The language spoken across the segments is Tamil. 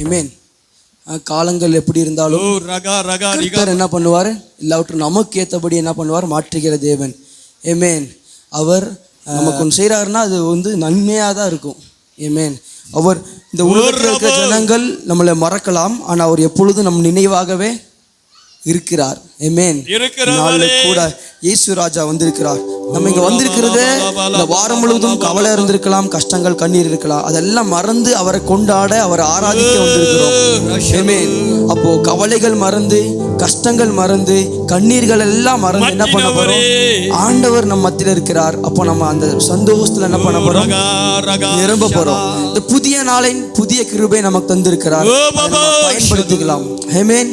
ஆமென். காலங்கள் எப்படி இருந்தாலும் கர்த்தர் என்ன பண்ணுவார்? எல்லாவற்றும் நமக்கு ஏற்றபடி என்ன பண்ணுவார்? மாற்றுகிற தேவன். ஆமென். அவர் நமக்கு ஒன்று செய்கிறாருன்னா அது நன்மையாக தான் இருக்கும். ஆமென். அவர் இந்த உலகத்தில் இருக்கிற ஜனங்கள் நம்மளை மறக்கலாம், ஆனால் அவர் எப்பொழுதும் நம் நினைவாகவே இருக்கிறார். ஆமென். நாளை கூட இயேசு ராஜா வந்திருக்கிறார். நம்ம இங்க வந்திருக்கிறது இந்த வாரம் முழுவதும் கவலை இருந்திருக்கலாம், கஷ்டங்கள் கண்ணீர் இருக்கலாம், அதெல்லாம் மறந்து அவரை கொண்டாட, அவரை ஆராதிக்க வந்திருக்கிறோம். ஆமென். அப்போ கவலைகள் மறந்து, கஷ்டங்கள் மறந்து, கண்ணீர்கள் எல்லாம் மறந்து என்ன பண்ண போறோம்? ஆண்டவர் நம்ம மத்தியில் இருக்கிறார். அப்போ நம்ம அந்த சந்தோஷத்துல என்ன பண்ண போறோம்? நிரம்ப போறோம். இந்த புதிய நாளின் புதிய கிருபை நமக்கு தந்திருக்கிறார், பயன்படுத்திக்கலாம். ஆமென்.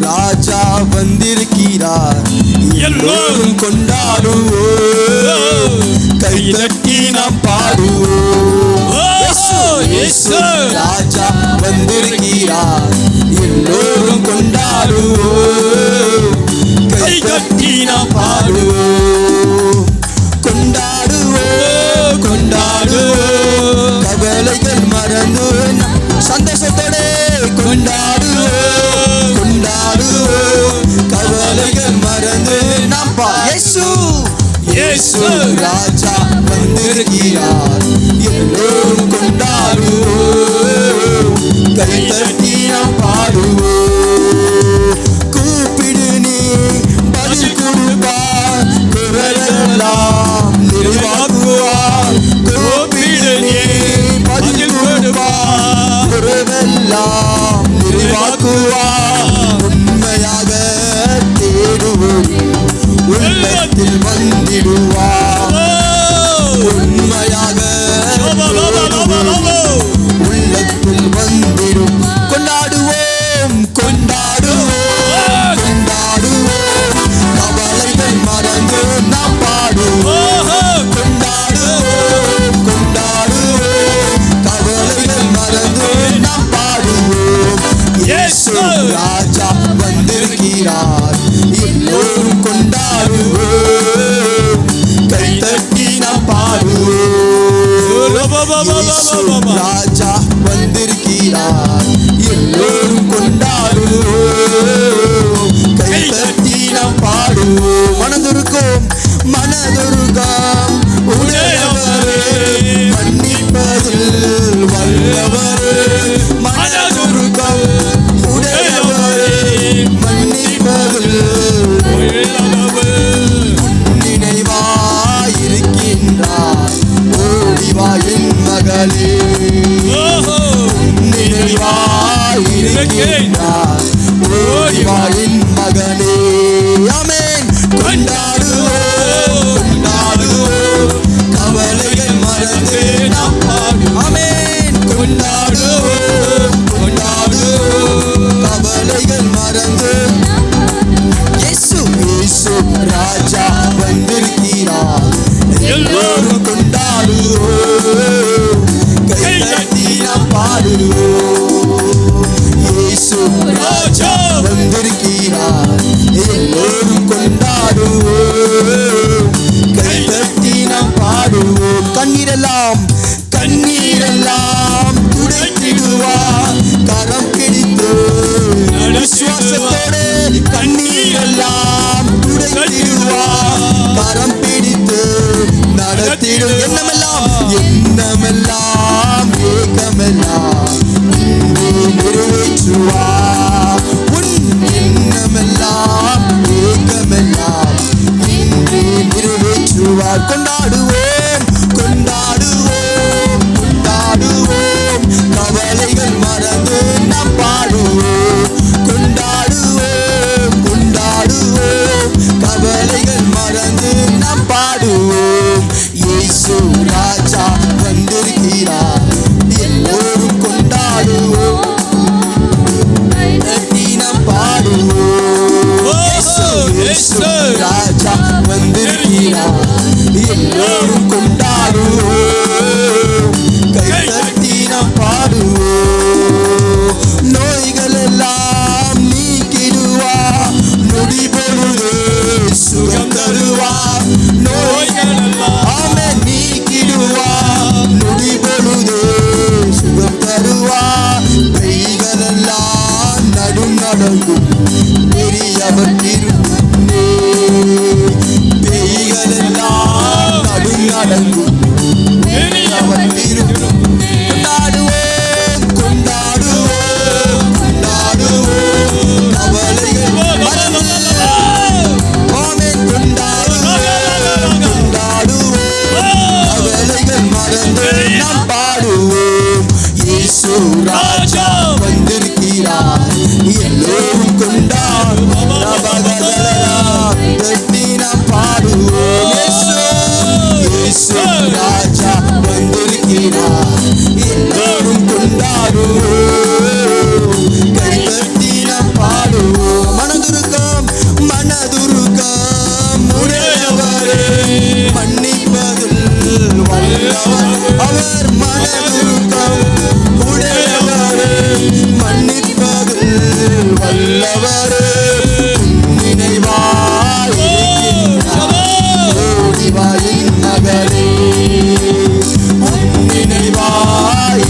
ராஜா வந்திருக்கிறார், எல்லோரும் கொண்டாடுவோம், கைதட்டி நாம் பாடுவோம். ராஜா வந்திருக்கிறார், எல்லோரும் கொண்டாடுவோம், கைதட்டி நாம் பாடுவோம். கொண்டாடுவோம், கொண்டாடுவோம், கவலைகள் மறந்து சந்தோஷத்தோட கொண்டாடுவோம், கொண்டாடுவோம், கவலைகள் மறந்து நாம் இயேசு ராஜா வந்திருக்கிறார், எல்லோரும் கொண்டாடுவோம், கைதட்டி நாம் பாடுவோம். கூப்பிடு நீ பதில் கொடுப்பார், குரலெல்லாம் நிறைவாக்குவார். கூப்பிடு நீ பதில் கொடுப்பார், குரலெல்லாம் நிறைவாக்குவார். உண்மையாக தேடுவோம், உள்ளத்தில் வந்திடுவார். உண்மையாக உள்ளத்தில் வந்திடும். கொண்டாடுவோம், கொண்டாடுவோம், கொண்டாடுவோம், கவலைகள் மறந்து நாம் பாடுவோம். கொண்டாடுவோம், கொண்டாடுவோம், கவலைகள் மறந்து நாம் பாடுவோம். இயேசு ராஜா வந்திருக்கிறார், எல்லோரும் கொண்டாடுவோம், கைதட்டி நாம் பாடுவோம். ராஜா வந்திருக்கிறார், எல்லோரும் கொண்டாடுவோம், கைதட்டி நாம் பாடுவோம். மனதுருக்கம், மனதுருக்கம் உடையவரே, மன்னிப்பதில் வல்லவரே. மனதுருக்கம் உடையவரே, மன்னிப்பதில் நினைவாயிருக்கின்றார். ஓடிவா என் மகளே, நினைவாயிருக்கின்றார். ஓடிவா என் மகனே. ஆமென். கொண்டாடுவோம், கொண்டாடுவோம், கவலைகள் மறந்து நாம் பாடுவோம். ஆமென். கொண்டாடுவோம், கொண்டாடுவோம், கவலைகள் மறந்து. இயேசு ராஜா வந்திருக்கிறார், எல்லோரும் கொண்டாடுவோம், கைதட்டி நாம் பாடுவோம். இயேசு ராஜா வந்திருக்கிறார், எல்லோரும் கொண்டாடுவோம், கைதட்டி நாம் பாடுவோம். கண்ணீரெல்லாம், கண்ணீரெல்லாம் துடைத்திடுவார், கரம் பிடித்து விசுவாசத்தோடு. கண்ணீரெல்லாம் துடைத்திடுவார், கரம் பிடித்து நடத்திடும். எண்ணமெல்லாம், எண்ணமெல்லாம், ஏக்கமெல்லாம் நிறைவேற்றுவார். உன் எண்ணமெல்லாம், ஏக்கமெல்லாம் நிறைவேற்றுவார். கொண்டாடுவோம், கொண்டாடுவோம், கொண்டாடுவோம், கவலைகள் மறந்து நாம் பாடுவோம். கொண்டாடுவோம், கொண்டாடுவோம், கவலைகள் மறந்து நாம் பாடுவோம். இயேசு ராஜா வந்திருக்கிறார், எல்லோரும் கொண்டாடுவோம், கைதட்டி நாம் பாடுவோம். இயேசு ராஜா வந்திருக்கிறார், எல்லோரும் கொண்டாடுவோம், அடங்கும் அவர் திருமுகம் கொண்டாடுவோம் கொண்டாடுவோம் கொண்டாடுவோம் கவலைகள் மறந்து ஆமென் கொண்டாடுவோம் கொண்டாடுவோம் கவலைகள் மறந்து நாம் பாடுவோம் இயேசு ராஜா வந்திருக்கிறார் எல்லோரும் கொண்டாடுவோம் தட்டி நாம் பாடுவோம் இயேசு ராஜா வந்திருக்கிறார் எல்லோரும் கொண்டாடுவோம் கை தட்டி நாம் பாடுவோம் மனதுருக்கம் மனதுருக்கம் உடையவரே மன்னிப்பதில் வல்லவர் அவர் மனதுருக்கம் உடையவரே மன்னிப்பதில் வல்லவரே நினைவாய் ஓடிவாயின் நகரே நினைவாய்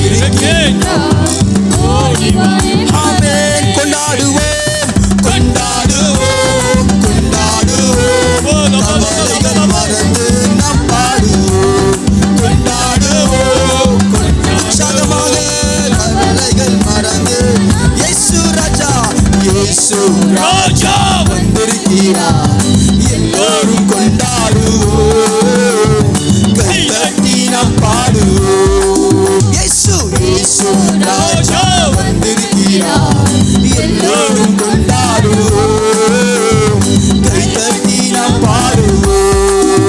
ஆமென் கொண்டாடுவோம் கொண்டாடுவோம் கொண்டாடுவோம் கவலைகள் மறந்து நாம் பாடுவோம் கொண்டாடுவோம் உற்சாகமாக கவலைகள் மறந்து இயேசு ராஜா வந்திருக்கிறார் எல்லோரும் கொண்டாடுவோம் கை தட்டி நாம் பாடுவோம் இயேசு ராஜா வந்திருக்கிறார் எல்லோரும் கொண்டாடுவோம் கை தட்டி நாம் பாடுவோம்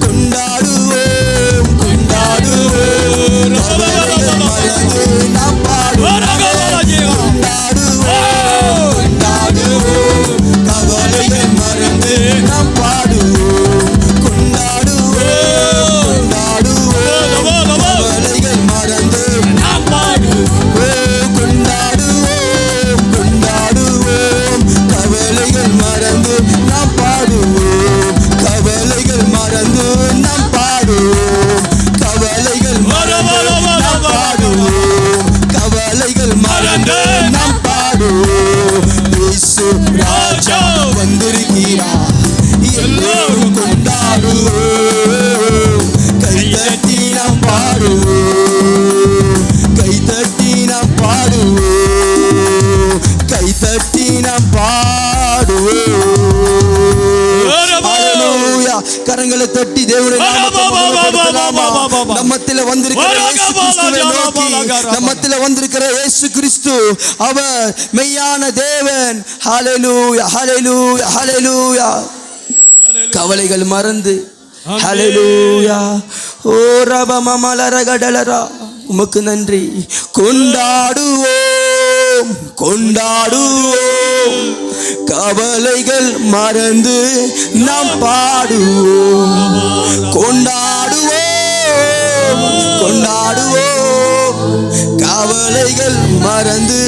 கொண்டாடுவோம் கொண்டாடுவோம் கவலைகள் மறந்து நாம் பாடுவோம் கவலைகள் மறந்து நாம் பாடுவோம் கொண்டாடுவோம் கொண்டாடுவோம் கவலைகள் மறந்து நாம் பாடுவோம் கொண்டாடுவோம் கொண்டாடுவோம் கவலைகள் மறந்து நாம் பாடுவோம் கவலைகள் மறந்து நாம் பாடுவோம் கவலைகள் மறந்து நாம் பாடுவோம் கவலைகள் மறந்து நாம் பாடுவோம் இயேசு ராஜா வந்திருக்கிறார் எல்லோரும் கொண்டாடுவோம் கை தட்டி நாம் பாடுவோம் கை தட்டி நாம் பாடுவோம் கை தட்டி நாம் பாடுவோம் ஹல்லேலூயா கரங்களை தட்டி தேவனுடைய நாமத்தை மகிமைப்படுத்தலாமா நம்மத்திலே வந்திருக்கிற இயேசு கிறிஸ்துவை நோக்கி நம்மத்திலே வந்திருக்கிற இயேசு கிறிஸ்து அவர் மெய்யான தேவன் ஹல்லேலூயா ஹல்லேலூயா ஹல்லேலூயா கவலைகள் மறந்து ஹல்லேலூயா ஓ ரபமமலரகடலரா உமக்கு நன்றி கொண்டாடுவோம் கொண்டாடுவோம் கவலைகள் மறந்து நாம் பாடுவோம் கொண்டாடுவோம் கொண்டாடுவோம் கவலைகள் மறந்து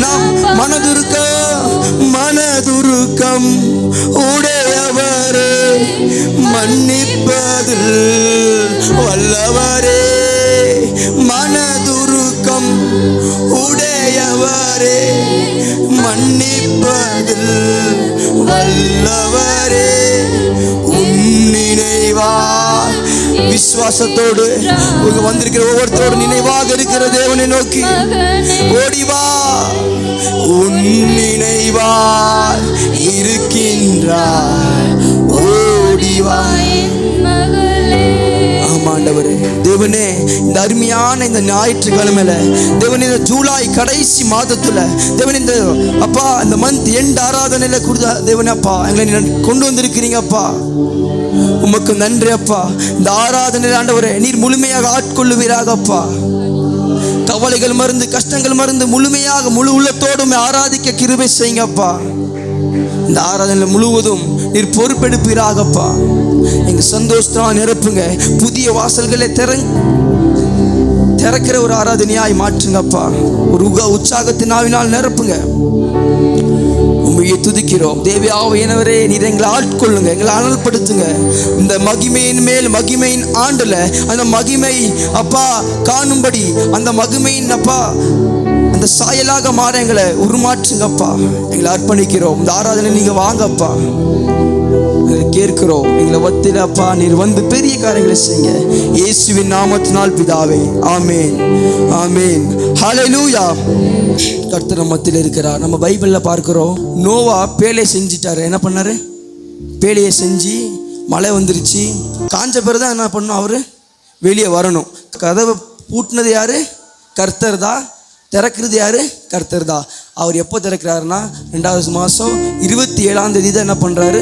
நாம் மனதுருக்கம் உடையவரே மன்னிப்பதில் வல்லவரே மனதுருக்கம் உடையவரே மன்னிப்பதில் வல்லவரே நினைவா விசுவாசத்தோடு வந்திருக்கிற ஒவ்வொருத்தரோடு நினைவாக இருக்கிற தேவனை நோக்கி ஓடிவா உன் நினைவா இருக்கின்றார் ஓடிவா ஆமாண்டவரே தேவனே இந்த அருமையான இந்த ஞாயிற்றுக்கிழமையில தேவனே இந்த ஜூலை கடைசி மாதத்துல தேவனே இந்த அப்பா இந்த மந்த் எண்ட் ஆராதனையில கொடுத்த தேவனே அப்பா எங்களை கொண்டு வந்திருக்கிறீங்க அப்பா உமக்கு நன்றி அப்பா இந்த ஆராதனையில் ஆண்டவரே நீர் முழுமையாக ஆட்கொள்ளுவீராக அப்பா கவலைகள் மறந்து கஷ்டங்கள் மறந்து முழுமையாக முழு உள்ளத்தோடும் ஆராதிக்க கிருபை செய்யுங்க அப்பா இந்த ஆராதனை முழுவதும் நீர் பொறுப்பெடுப்பீராகப்பா எங்க சந்தோஷத்தா நிரப்புங்க புதிய வாசல்களை திறக்கிற ஒரு ஆராதனையாய் மாற்றுங்கப்பா ஒரு உற்சாகத்தினாவினால் நிரப்புங்க உம்மையை துதிக்கிறோம் தேவியாவியானவரே நீர் எங்களை ஆட்கொள்ளுங்க எங்களை அனல்படுத்துங்க இந்த மகிமையின் மேல் மகிமையின் ஆண்டுல அந்த மகிமை அப்பா காணும்படி அந்த மகிமையின் அப்பா அந்த சாயலாக மாற எங்களை உருமாற்றுங்கப்பா எங்களை அர்ப்பணிக்கிறோம் இந்த ஆராதனை நீங்க வாங்கப்பா கேட்கிறோம். எங்களை வத்தில அப்பா நீர் வந்து பெரிய காரியங்களை செய்யுங்க. இயேசுவின் நாமத்தினால் பிதாவே, ஆமேன், ஆமேன், ஹல்லேலூயா. கர்த்தர் நம்ம மத்தியில் இருக்கிறார். நம்ம பைபிளில் பார்க்கிறோம், நோவா பேழை செஞ்சிட்டாரு. என்ன பண்ணாரு? பேழையை செஞ்சு மழை வந்துருச்சு. காஞ்ச பிறகு தான் என்ன பண்ணணும்? அவர் வெளியே வரணும். கதவை பூட்டினது யாரு? கர்த்தர் தான். திறக்கிறது யாரு? கர்த்தர் தான். அவர் எப்போ திறக்கிறாருன்னா 2வது மாதம் 27ஆம் தேதி தான் என்ன பண்ணுறாரு?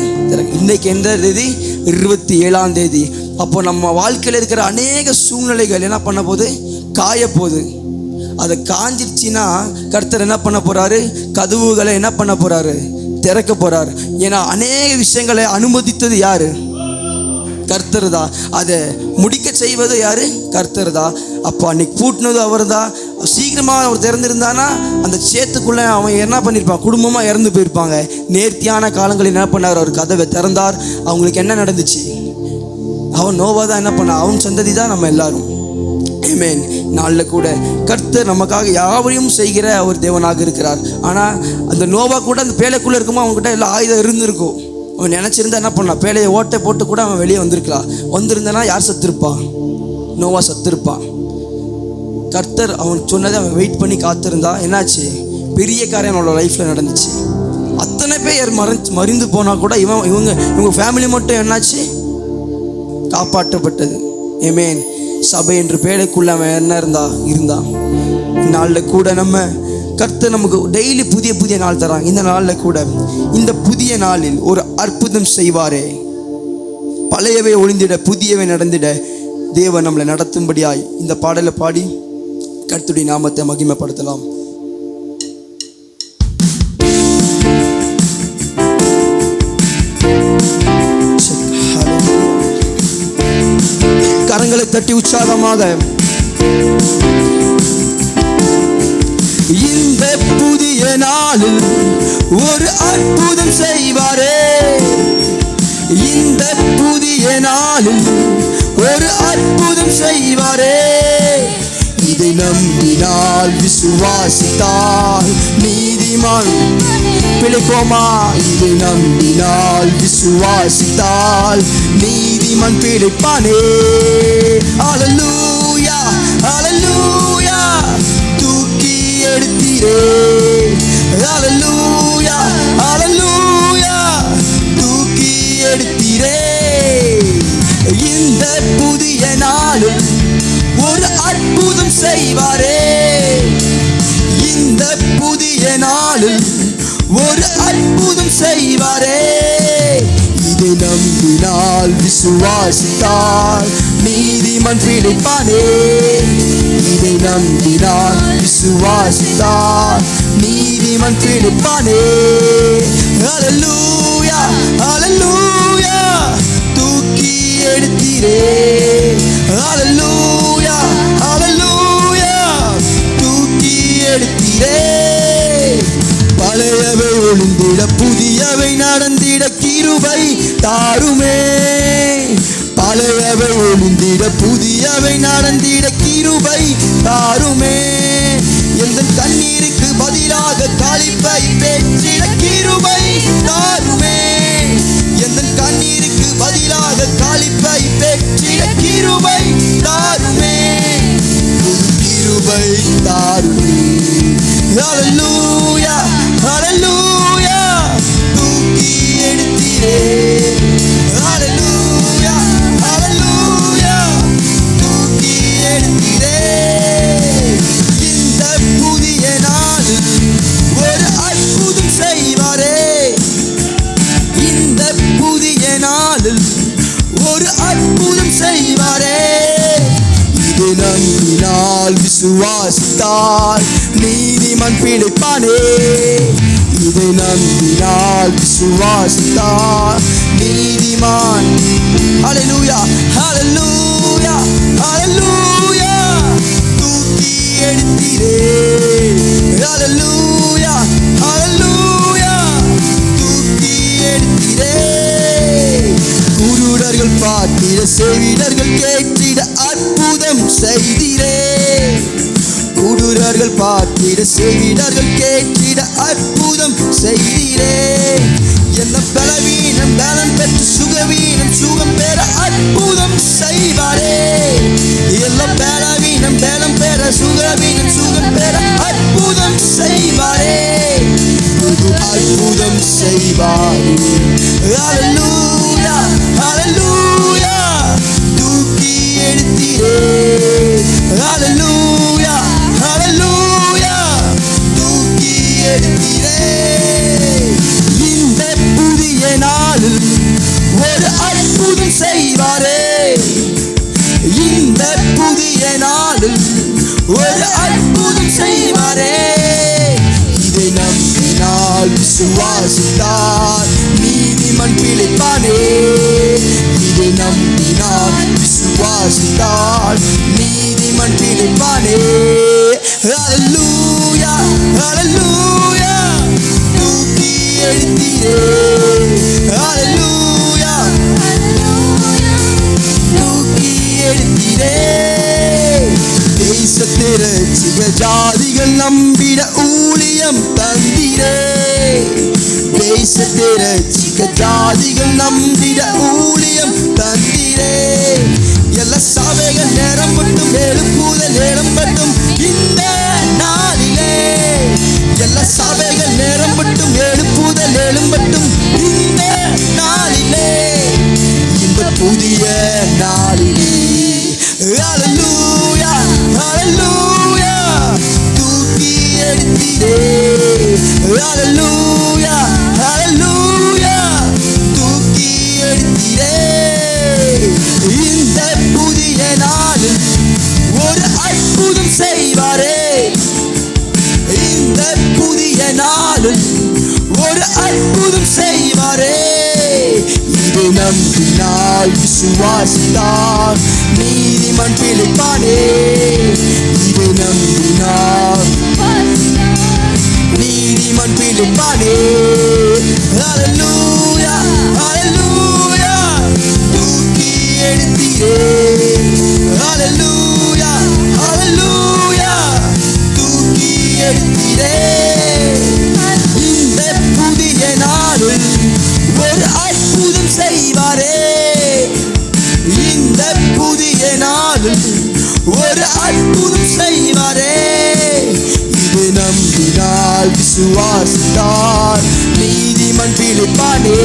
இன்னைக்கு எந்த தேதி? 27ஆம் தேதி. அப்போ நம்ம வாழ்க்கையில் இருக்கிற அநேக சூழ்நிலைகள் என்ன பண்ண போகுது? காய போகுது. அதை காஞ்சிருச்சுன்னா கர்த்தர் என்ன பண்ண போகிறாரு? கதவுகளை என்ன பண்ண போகிறாரு? திறக்க போகிறார். ஏன்னா அநேக விஷயங்களை அனுமதித்தது யாரு? கர்த்தர் தான். அதை முடிக்க செய்வது யாரு? கர்த்தர் தான். அப்போ அன்னைக்கு பூட்டினது அவர் தான். சீக்கிரமாக அவர் திறந்திருந்தானா அந்த சேத்துக்குள்ளே அவன் என்ன பண்ணியிருப்பான்? குடும்பமாக இறந்து போயிருப்பாங்க. நேர்த்தியான காலங்களில் என்ன பண்ணார்? அவர் கதவை திறந்தார். அவங்களுக்கு என்ன நடந்துச்சு? அவன் நோவா தான் என்ன பண்ண? அவன் சந்ததி தான் நம்ம எல்லாரும். ஆமென். நாளில் கூட கர்த்தர் நமக்காக யாவையும் செய்கிற ஒரு தேவனாக இருக்கிறார். ஆனால் அந்த நோவா கூட அந்த பேழைக்குள்ளே இருக்குமோ அவங்ககிட்ட எல்லாம் ஆயுதம் இருந்திருக்கும். அவன் நினச்சிருந்தா என்ன பண்ணான்? பேழையை ஓட்டை போட்டு கூட அவன் வெளியே வந்திருக்கலாம். வந்திருந்தானா யார் செத்துருப்பான்? நோவா செத்துருப்பான். கர்த்தர் அவன் சொன்னதை அவன் வெயிட் பண்ணி காத்திருந்தா என்னாச்சு? பெரிய காரியம் அவனோட லைஃப்பில் நடந்துச்சு. அத்தனை பேர் மறிந்து போனால் கூட இவங்க ஃபேமிலி மட்டும் என்னாச்சு? காப்பாற்றப்பட்டது. ஆமென். சபை என்று பேழைக்குள்ள அவன் என்ன இருந்தான். நாளில் கூட நம்ம கர்த்தர் நமக்கு டெய்லி புதிய புதிய நாள் தராங்க. இந்த நாளில் கூட இந்த புதிய நாளில் ஒரு அற்புதம் செய்வாரே. பழையவை ஒளிந்திட புதியவை நடந்திட தேவன் நம்மளை நடத்தும்படியாய் இந்த பாடலை பாடி கர்த்தருடைய நாமத்தை மகிமைப்படுத்தலாம். கரங்களை தட்டி உற்சாகமாக இந்த புதிய நாளில் ஒரு அற்புதம் செய்வாரே. இந்த புதிய நாளில் ஒரு அற்புதம் செய்வாரே. இதை நம்பினால் விசுவாசித்தால் நீதிமான் பிழைப்போமா? இதை நம்பினால் விசுவாசித்தால் நீதிமான் பிழைப்பானே. ஹல்லேலூயா, ஹல்லேலூயா. தூக்கி எடுத்தீரே. ஹல்லேலூயா, ஹல்லேலூயா. தூக்கி எடுத்தீரே. இந்த புதிய நாளில் ஒரு அற்புதம் செய்வாரே. இந்த புதிய நாளில் ஒரு அற்புதம் செய்வாரே. இதை நம்பினால் விசுவாசித்தால் நீதிமான் பிழைப்பானே. இதை நம்பினால் விசுவாசித்தால் நீதிமான் பிழைப்பானே. ஹல்லேலூயா, ஹல்லேலூயா. தூக்கி எடுத்தீரே. ஹல்லேலூயா, ஹல்லேலூயா. தூக்கி எடுத்தீரே. பழையவை ஒளிந்திட புதியவை நடந்திட கிருபை தாருமே. பழையவை ஒளிந்திட புதியவை நடந்திட கிருபை தாருமே. எந்த கண்ணீருக்கு பதிலாக களிப்பை பெற்றிட கிருபை தாருமே. எந்த கண்ணீருக்கு பதிலாக களிப்பை பெற்றிட கிருபை தாருமே. கிருபை தாருமே. ஹல்லேலூயா, ஹல்லேலூயா. தூக்கி எடுத்தீரே. ஹல்லேலூயா, ஹல்லேலூயா. தூக்கி எடுத்தீரே. இந்த புதிய நாளில் ஒரு அற்புதம் செய்வாரே. இந்த புதிய நாளில் ஒரு அற்புதம் செய்வாரே. இதை நம்பினால் விசுவாசித்தால் நீதிமான் பிழைப்பானே. இதை நம்பினால் விசுவாசித்தால் நீதிமான். ஹல்லேலூயா, ஹல்லேலூயா, ஹல்லேலூயா. தூக்கி எடுத்தீரே. ஹல்லேலூயா, ஹல்லேலூயா. தூக்கி எடுத்தீரே. குருடர்கள் பார்த்திட செவிடர்கள் கேட்டிட அற்புதம் செய்தீரே. குருடர்கள் பார்த்திட செவிடர்கள் கேட்டிட அற்புதம் செய்தீரே. என்ன பலவீனம் பலம் பெற்று சுக ஒரு அற்புதம் செய்வாரே. இதை நம்பினால் விசுவாசித்தார் நீதிமான் பிழைப்பானே. இதை நம்பினால் விசுவாசித்தால் நீதிமான் பிழைப்பானே. ஹல்லேலூயா ஹல்லேலூயா தூக்கி எடுத்தீரே. ஹல்லேலூயா தூக்கி எடுத்தீரே. தேசத்தை ரட்சிக்க ஜாதிகள் நம்பிட ஊழியம் தந்தீரே. தேசத்தை ரட்சிக்க ஜாதிகள் நம்பிட ஊழியம் தந்தீரே. எல்லா சபைகள் நேரம் மட்டும் எழுப்புதல் நேரம் மட்டும் இந்த நாளிலே. எல்லா சபைகள் நேரம் மட்டும் எழுப்புதல் எழும்பட்டும் இந்த நாளிலே. இந்த புதிய நாளிலே. ஹல்லேலூயா ஹல்லேலூயா தூக்கி எடுத்தீரே. ஹல்லேலூயா ஹல்லேலூயா தூக்கி எடுத்தீரே. இந்த புதிய நாளில் ஒரு அற்புதம் செய்வாரே. இந்த புதிய நாளில் ஒரு அற்புதம் செய்வாரே. இதை நம்பினால் விசுவாசித்தார் நீதிமான் பிழைப்பானே. இதை நம்பினால் நீதிமான் பிழைப்பானே. ஹல்லேலூயா ஹல்லேலூயா தூக்கி எடுத்தீரே. ஹல்லேலூயா ஹல்லேலூயா தூக்கி எடுத்தீரே. இந்த புதிய நாளில் ஒரு அற்புதம் செய்வாரே. இந்த புதிய நாளில் ஒரு அற்புதம் செய்வாரே. இது நம்பினால் விசுவாசித்தார் நீதிமான் பிழைப்பானே.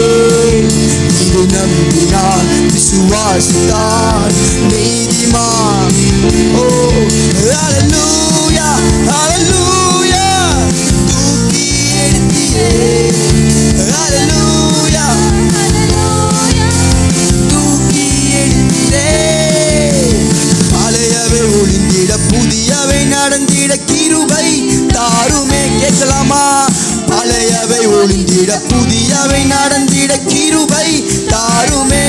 இது நம்பினால் விசுவாசித்தார் நீதிமான். ஓ ஹல்லேலூயா ஹல்லேலூயா தூக்கி எடுத்தீரே. ஹல்லேலூயா தூக்கி எடுத்தீரே. பழையவை ஒளிந்திட புதியவை நடந்திட கிருபை தாருமே. கேட்கலாமா? பழையவை ஒளிந்திட புதியவை நடந்திட கிருபை தாருமே.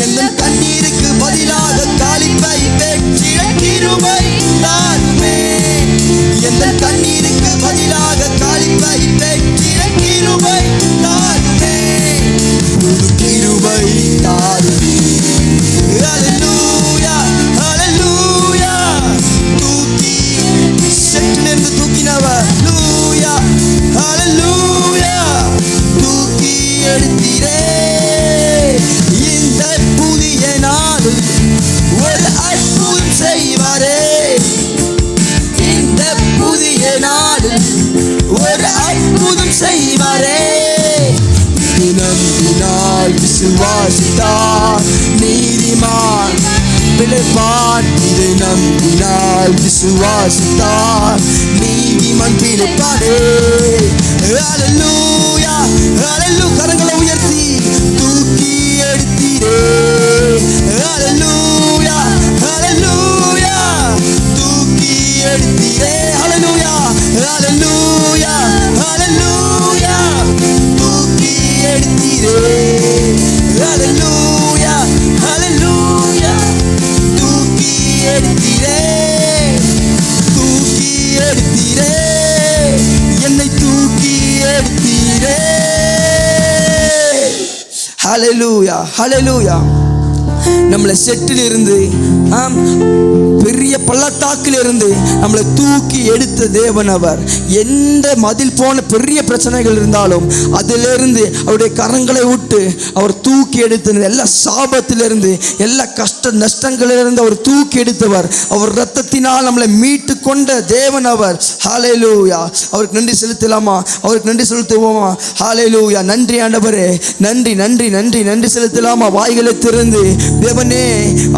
எந்த கண்ணீருக்கு பதிலாக களிப்பை பெற்றிட கிருபை தாருமே. எந்த கண்ணீருக்கு பதிலாக களிப்பை பெற்றிட கிருபை தாருமே. புது கிருபை தாருமே. ஹல்லேலூயா ஹல்லேலூயா தூக்கி செட்டிலிருந்து தூக்கினவர். ஹல்லேலூயா ஹல்லேலூயா தூக்கி எடுத்தீரே. இந்த புதிய நாளில் ஒரு அற்புதம் செய்வாரே. இந்த புதிய நாளில் ஒரு அற்புதம் செய்வாரே. இது நம்பினால் விசுவாசித்தார் நீதிமான் பிழைப்பான். இதை நம்பினால் விசுவாசித்தார் நீதிமான் பிழைப்பானே. ஹல்லேலூயா ஹல்லேலூயா கரங்களை உயர்த்தி தூக்கி எடுத்தீரே. ஹல்லேலூயா ஹல்லேலூயா தூக்கி எடுத்தீரே. ஹல்லேலூயா ஹல்லேலூயா ஹல்லேலூயா தூக்கி எடுத்தீரே. ஹல்லேலூயா ஹல்லேலூயா தூக்கி எடுத்தீரே. தூக்கி எடுத்தீரே. என்னை தூக்கி எடுத்தீரே. ஹல்லேலூயா ஹல்லேலூயா. நம்மளை செட்டில் இருந்து பெரிய பள்ளத்தாக்கில் இருந்து நம்மளை தூக்கி எடுத்த தேவன் அவர். எந்த மதில் போன பெரிய பிரச்சனைகள் இருந்தாலும் அதிலிருந்து அவருடைய கரங்களை விட்டு அவர் தூக்கி எடுத்து எல்லா சாபத்திலிருந்து எல்லா கஷ்ட நஷ்டங்களிலிருந்து அவர் தூக்கி எடுத்தவர். அவர் இரத்தத்தினால் நம்மளை மீட்டு கொண்ட தேவன் அவர். ஹல்லேலூயா. அவருக்கு நன்றி செலுத்தலாமா? அவருக்கு நன்றி செலுத்துவோமா? ஹல்லேலூயா. நன்றி ஆண்டவரே. நன்றி நன்றி நன்றி நன்றி செலுத்தலாமா? வாய்களை திறந்து தேவனே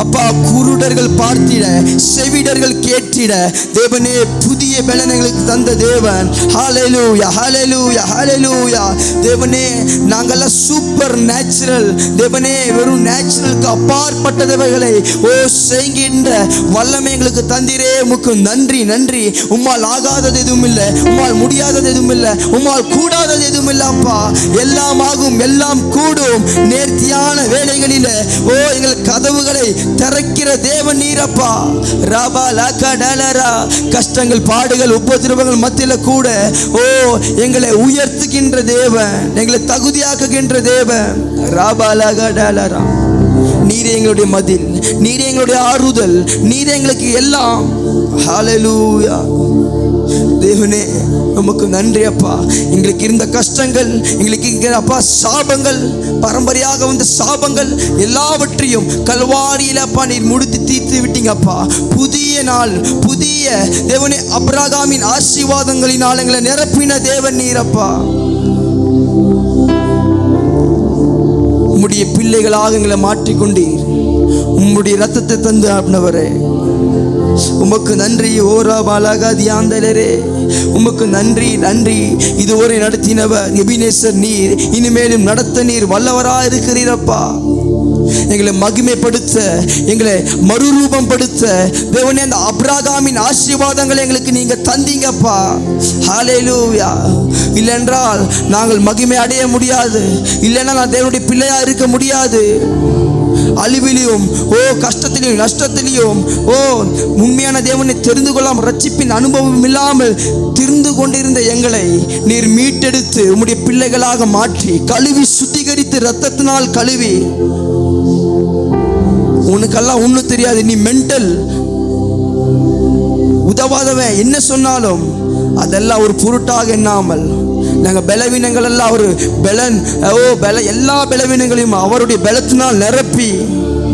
அப்பா குருடர்கள் பார்த்திட செவிடர்கள் கேட்டிட தேவனே புதிய பலன் எங்களுக்கு தந்த தேவன். ஹல்லேலூயா ஹல்லேலூயா ஹல்லேலூயா. தேவனே நாங்கெல்லாம் சூப்பர் நேச்சுரல் தேவனே, வெறும் நேச்சுரலுக்கு அப்பாற்பட்டவைகளை செய்கின்ற வல்லமை எங்களுக்கு தந்திரே. உமக்கு நன்றி நன்றி. உம்மால் ஆகாதது எதுவும் இல்லை, உம்மால் முடியாதது எதுவும் இல்லை, உம்மால் கூடாதது எதுவும் இல்லை அப்பா. எல்லாம் ஆகும், எல்லாம் கூடும். நேர்த்தியான வேலைகளில் எங்கள் கதவுகளை திறக்கிற தேவன் நீரப்பா. ராபா லாக்கா டலரா. கஷ்டங்கள் பாடுகள் உபத்திரவங்கள் மத்தியில் கூட எங்களை உயர்த்துகின்ற தேவன், எங்களை தகுதியாக்குகின்ற தேவன். ராபா லாகா டலரா. நீரே எங்களுடைய மதில், நீரே எங்களுடைய ஆறுதல், நீரே எங்களுக்கு எல்லாம். ஹல்லேலூயா. தேவனே உமக்கு நன்றி அப்பா. எங்களுக்கு இருந்த கஷ்டங்கள், எங்களுக்கு இருக்கிற அப்பா சாபங்கள், பரம்பரையாக வந்த சாபங்கள் எல்லாவற்றையும் கல்வாரியில் அப்பா நீர் முடித்து தீர்த்து விட்டீங்கப்பா. புதிய நாள், புதிய தேவனே அபிரகாமின் ஆசீர்வாதங்களினால் எங்களை நிரப்பின தேவன் நீரப்பா. உம்முடைய பிள்ளைகளாக எங்களை மாற்றிக்கொண்டீர். உம்முடைய ரத்தத்தை தந்து ஆப்னவரே உமக்கு நன்றி. ஓரா பாலாகா தியாந்தலரே உமக்கு நன்றி நன்றி. இதுவரை நடத்தினவர் எபினேசர் நீர், இனிமேலும் நடத்த நீர் வல்லவராக இருக்கிறீரப்பா. எங்களை மகிமைப்படுத்த, எங்களை மறுரூபம் படுத்த தேவனே அந்த அபிரகாமின் ஆசீர்வாதங்களை எங்களுக்கு நீங்க தந்தீங்கப்பா. ஹல்லேலூயா. இல்லைன்றால் நாங்கள் மகிமை அடைய முடியாது, இல்லைன்னா நான் தேவனுடைய பிள்ளையா இருக்க முடியாது. அழிவிலையும் கஷ்டத்திலையும் நஷ்டத்திலையும் உண்மையான தேவனை தெரிந்து கொள்ளாமல் ரட்சிப்பின் அனுபவம் இல்லாமல் திரிந்து கொண்டிருந்த எங்களை நீர் மீட்டெடுத்து உம்முடைய பிள்ளைகளாக மாற்றி கழுவி சுத்திகரித்து இரத்தத்தினால் கழுவி. உனக்கெல்லாம் ஒன்றும் தெரியாது, நீ மென்டல் உதவாதவன், என்ன சொன்னாலும் அதெல்லாம் ஒரு பொருட்டாக எண்ணாமல் நாங்கள் பலவீனங்கள் எல்லாம் ஒரு பலன் எல்லா பலவீனங்களையும் அவருடைய பலத்தினால் நிரப்பி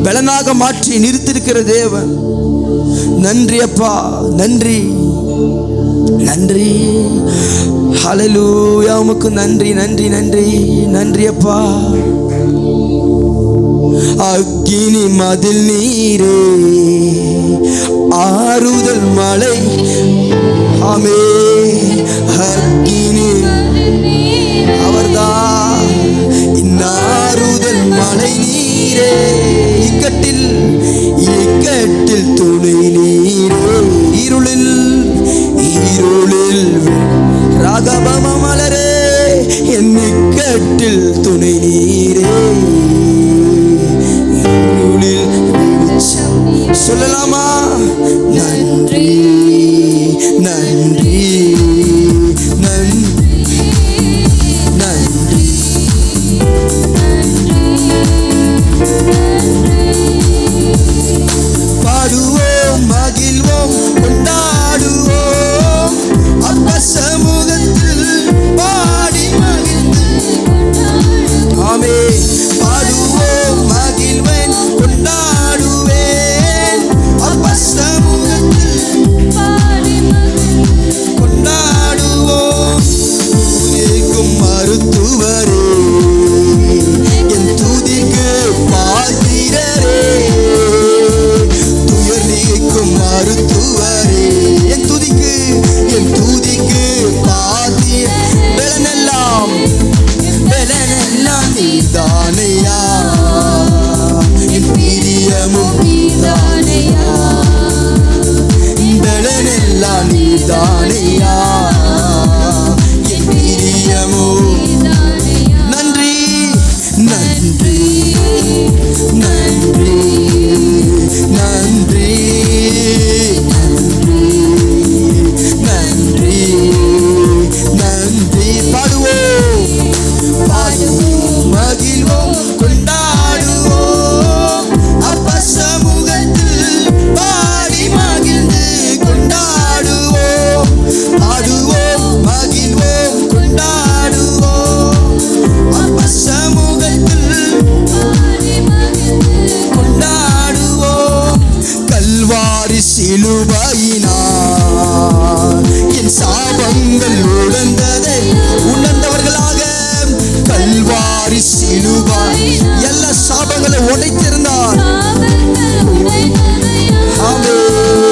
பலனாக மாற்றி நிறுத்திருக்கிற தேவன். நன்றி அப்பா, நன்றி நன்றி. ஹல்லேலூயா. உமக்கு நன்றி நன்றி நன்றி நன்றி அப்பா. அக்கினி மதில் நீரே, ஆறுதல் மலை. ஆமே. அக்கினி அவர்தான் இன்னாறுதல் மலை நீரே. இக்கட்டில் துணை நீரே. இருளில் ராகபம மலரே என் இக்கட்டில் துணை நீரே. இருளில் சொல்லலாமா? நன்றி நன்றி எல்லா சாபங்களை உடைத்திருந்தார். ஆமென்.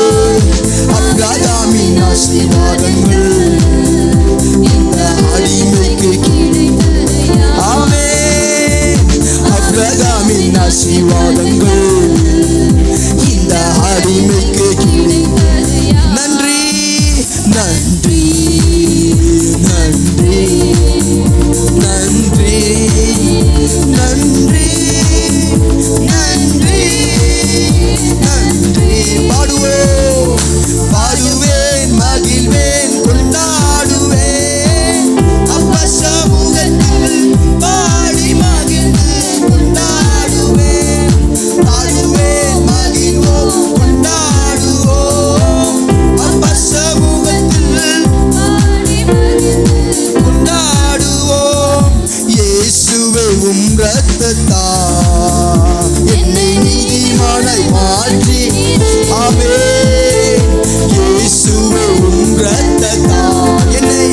ஆமென். இயேசுவே உம் இரத்தத்தால் என்னை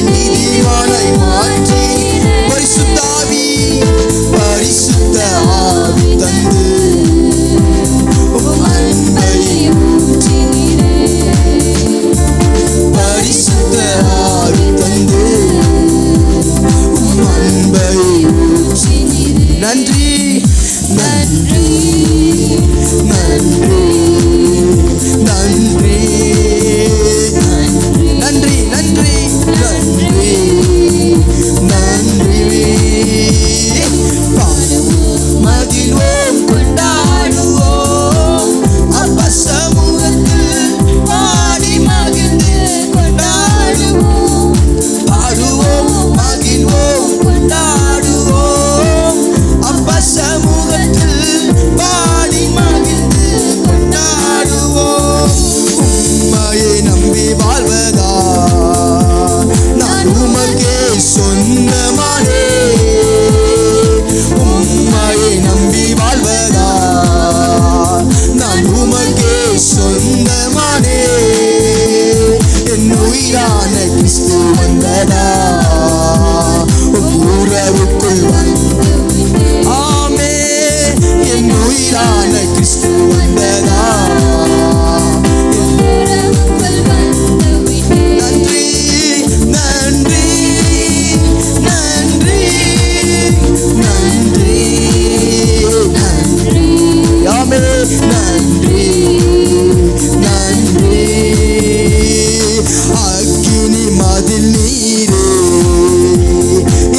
நீதிமானாய் மாற்றி பரிசுத்த ஆவி தந்து உம் அன்பை பரிசுத்த ஆவி தந்து உம் அன்பை நன்றி நன்றி நன்றி நன்றி நன்றி நன்றி நன்றி நன்றி மகிழ்வோம் கொண்டாடுவோம் அப்பா சமூகத்தில் பாடி மகிழ்ந்து கொண்டாடுவோம் பாடுவோம் மகிழ்வோம் கொண்டாடுவோம் அப்பா சமூகத்தில் பாடி மகிழ்ந்து கொண்டாடுவோம். உம்மையை நம்பி வாழ்வதா நான் உமக்கே சொந்தமானே. உம்மையை நம்பி வாழ்வதா நான் உமக்கே சொந்தமானே. என் உயிரான கிறிஸ்து வந்ததா உறவுக்குள் வந்து ஆமே. என் உயிரான கிறிஸ்து வந்ததா நன்றி நன்றி நன்றி நன்றி நன்றி ஆமே நன்றி நன்றி. அக்கினி மதில் நீரே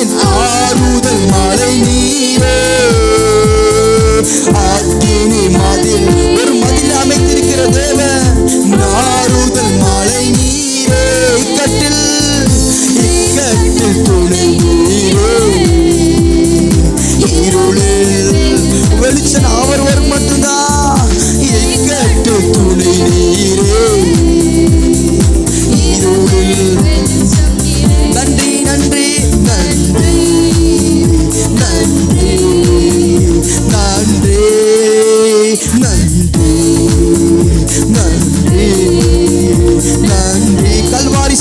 என் ஆறுதல் மழை நீரே. அக்கினி மதில் ஒரு மதில் அமைத்திருக்கிற தேவன் ஆறுதல் மழை நீரே. இக்கட்டில் துணை நீரே. இருளில் வெளிச்சம் அவர் ஒரு மட்டும்தான். இக்கட்டில் துணை நீரே. இருளில் நன்றி நன்றி நன்றி நன்றி நன்றி நன்றி நன்றி நன்றி. கல்வாரி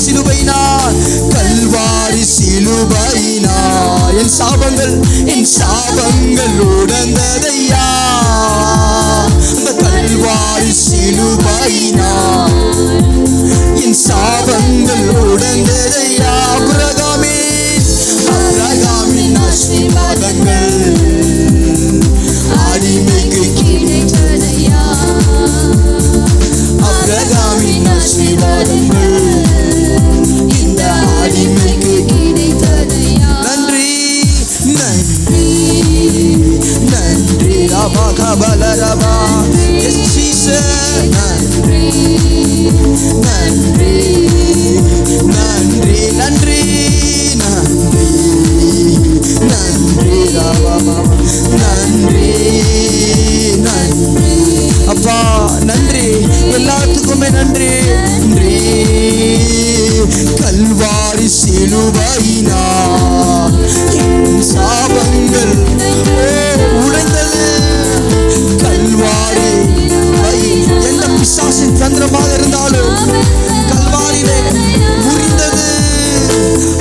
சிலுவையினால் என் சாபங்கள் உடந்ததையா. அந்த கல்வாரி சிலுவையினால் என் சாபங்கள் உடந்ததையா. அப்ரகாமின் ஆசீர்வாதங்கள் அடிமைக்கு கிடைத்ததையா. அப்ரகாமின் ஆசீர்வாதங்கள் இந்த அடிமைக்கு கிடைத்ததையா. நன்றி நன்றி நன்றி ரபா கபல ரபா எஸ் ஜீசஸ். நன்றி நன்றி நன்றி நன்றி நன்றி நன்றி ரபா நன்றி நன்றி அப்பா நன்றி எல்லாத்துக்குமே நன்றி நன்றி. கல்வாரி சிலுவையினால் என் சாபங்கள் உடைந்தது. கல்வாரி எந்த பிசாசின் தந்திரமாக இருந்தாலும் கல்வாரியிலே முறிந்தது.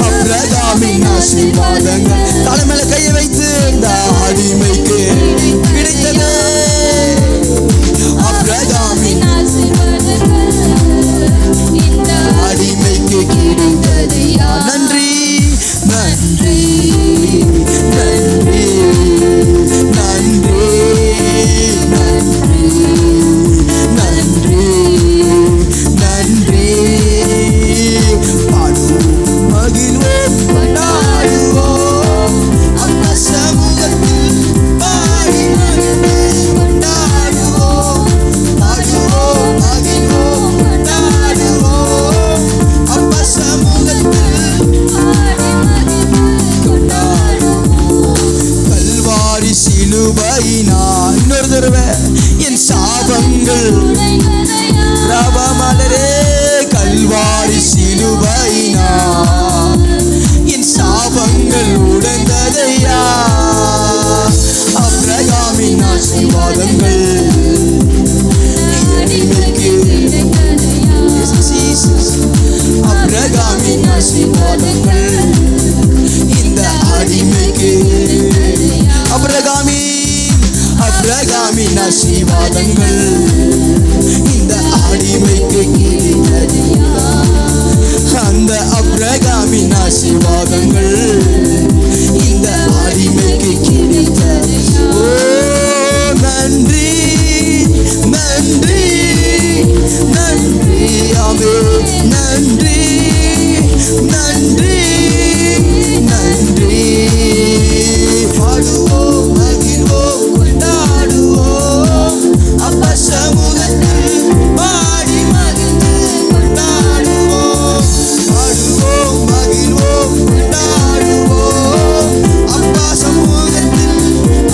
அப்ரகாமின் ஆசீர்வாதங்கள் தலைமையில கையை வைத்து இந்த அடிமைக்கு கிடைத்தது. அப்ரகாமின் அடிமைக்கு கிடைத்ததையா. நன்றி நன்றி நன்றி நன்றி நன்றி நன்றி நன்றி. பாடுவோம் மகிழ்வோம் கொண்டாடுவோம் அந்த சமூகத்தில் பாடி மகிழ்ந்து கொண்டாடுவோம். பாடுவோம் மகிழ்வோம் கொண்டாடுவோம் அப்ப சமூகத்தில் பாடி மகிழ்ந்து கொண்டாடுவோம். கல்வாரி சிலுவையினால் இன்னொரு தடவை என் சாபங்கள் ரபமலரே. கல்வாரி சிலுவையினால் என் சாபங்கள் உடைந்ததையா. அப்ரகாமின் ஆசீர்வாதங்கள் ஆசீர்வாதங்கள் இந்த அடிமைக்கு கிடைத்ததையா, அந்த ஆபிரகாமின் ஆசீர்வாதங்கள் இந்த அடிமைக்கு கிடைத்ததையா. ஓ நன்றி நன்றி நன்றி ஆமே நன்றி நன்றி நன்றி. பாடுவோம் மகிழ்வோம் கொண்டாடுவோம் அப்பா சமூகத்தில் பாடி மகிழ்ந்து கொண்டாடுவோம். பாடுவோம் மகிழ்வோம் கொண்டாடுவோம் அப்பா சமூகத்தில்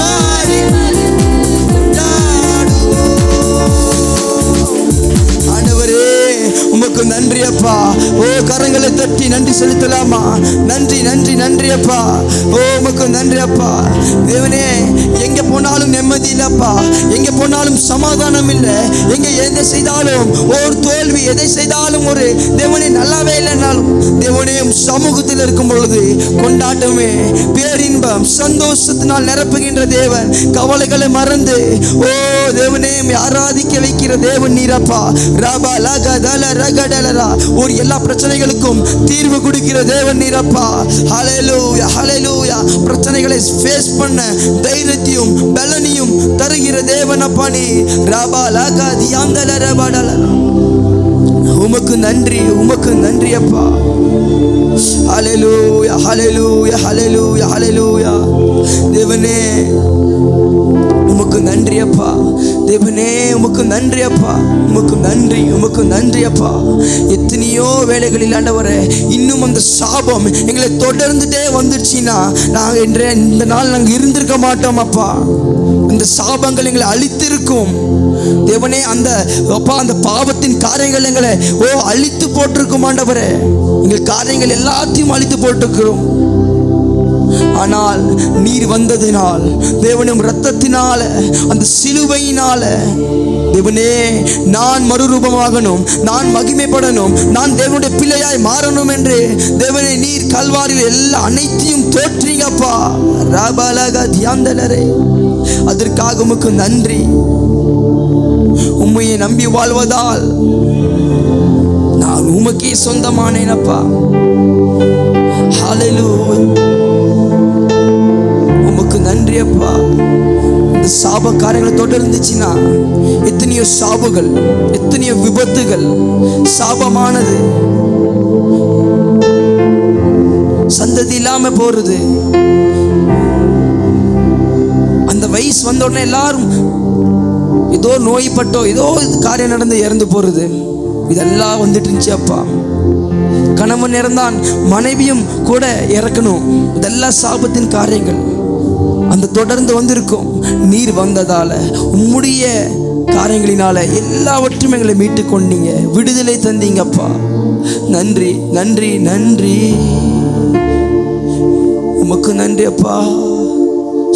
பாடி மகிழ்ந்து கொண்டாடுவோம். ஆண்டவரே உமக்கு நன்றி அப்பா. ஓ கரங்களை தட்டி நன்றி செலுத்தலாமா? நன்றி நன்றி நன்றி அப்பா. ஓ உமக்கு நன்றி அப்பா. தேவனே எங்க போனாலும் நிம்மதி இல்லப்பா, எங்க போனாலும் சமாதானம் இல்லை, எங்க எதை செய்தாலும் ஒரு தோல்வி, எதை செய்தாலும் ஒரு தேவனே நல்லாவே இல்லைனாலும் தேவனே சமூகத்தில் இருக்கும் பொழுது கொண்டாட்டமே பேரின்பம் சந்தோஷத்தினால் நிரப்புகின்ற தேவன். கவலைகளை மறந்து ஓ தேவனே ஆராதிக்க வைக்கிற தேவன் நீரப்பா. ரபா லகதல ரகடலரா ஒரு எல்லா பிரச்சனைகளுக்கும் தீர்வு கொடுக்கிற தேவன் நீரப்பா. ஹல்லேலூயா ஹல்லேலூயா. பிரச்சனைகளை ஃபேஸ் பண்ண தைரியத்தையும் பலனையும் தருகிற தேவன் அப்பா நீ. ரபா லகதியாந்தல ரபடல. உமக்கு நன்றி உமக்கு நன்றி அப்பா. ஹல்லேலூயா ஹல்லேலூயா ஹல்லேலூயா ஹல்லேலூயா. தேவனே உமக்கு நன்றி அப்பா. தேவனே உமக்கு நன்றி அப்பா. உமக்கு நன்றி உமக்கு நன்றி அப்பா. எத்தனையோ வேலைகளில் ஆண்டவரே இன்னும் அந்த சாபம் எங்களை தொடர்ந்துட்டே வந்துடுச்சுன்னா நாங்கள் இந்த நாள் நாங்கள் இருந்திருக்க மாட்டோம் அப்பா. அந்த சாபங்கள் எங்களை அழித்திருக்கும் தேவனே. அந்த அப்பா அந்த பாவத்தின் காரியங்கள் எங்களை அழித்து போட்டிருக்கும் ஆண்டவரே. எங்கள் காரியங்கள் எல்லாத்தையும் அழித்து போட்டிருக்கிறோம். ஆனால் நீர் வந்ததினால் தேவனும் இரத்தத்தினால அந்த சிலுவையினால தேவனே நான் மறுரூபமாகணும், நான் மகிமைப்படணும், நான் தேவனுடைய பிள்ளையாய் மாறணும் என்று தேவனே நீர் கல்வாரியில் எல்லா அனைத்தையும் தோற்றீங்கப்பா. ரபலக தியாந்தலரே அதற்காக உமக்கு நன்றி. உம்மையை நம்பி வாழ்வதால் நான் உமக்கே சொந்தமானேனப்பா. ஹல்லேலூயா. உமக்கு நன்றி அப்பா. இந்த சாப காரியங்களை தொடர்ந்துச்சுன்னா எத்தனையோ சாபுகள் எத்தனையோ விபத்துகள் சாபமானது சந்ததி இல்லாம போறது. அந்த வயசு வந்த உடனே எல்லாரும் ஏதோ நோய்பட்டோ ஏதோ காரியம் நடந்து இறந்து போறது இதெல்லாம் வந்துட்டு இருந்துச்சு அப்பா. கணவன் இறந்தான் மனைவியும் கூட இறக்கணும். இதெல்லாம் சாபத்தின் காரியங்கள் அந்த தொடர்ந்து வந்திருக்கும். நீர் வந்ததால உம்முடைய காரியங்களினால எல்லாவற்றும் எங்களை மீட்டு கொண்டீங்க, விடுதலை தந்தீங்கப்பா. நன்றி நன்றி நன்றி உமக்கு நன்றி அப்பா.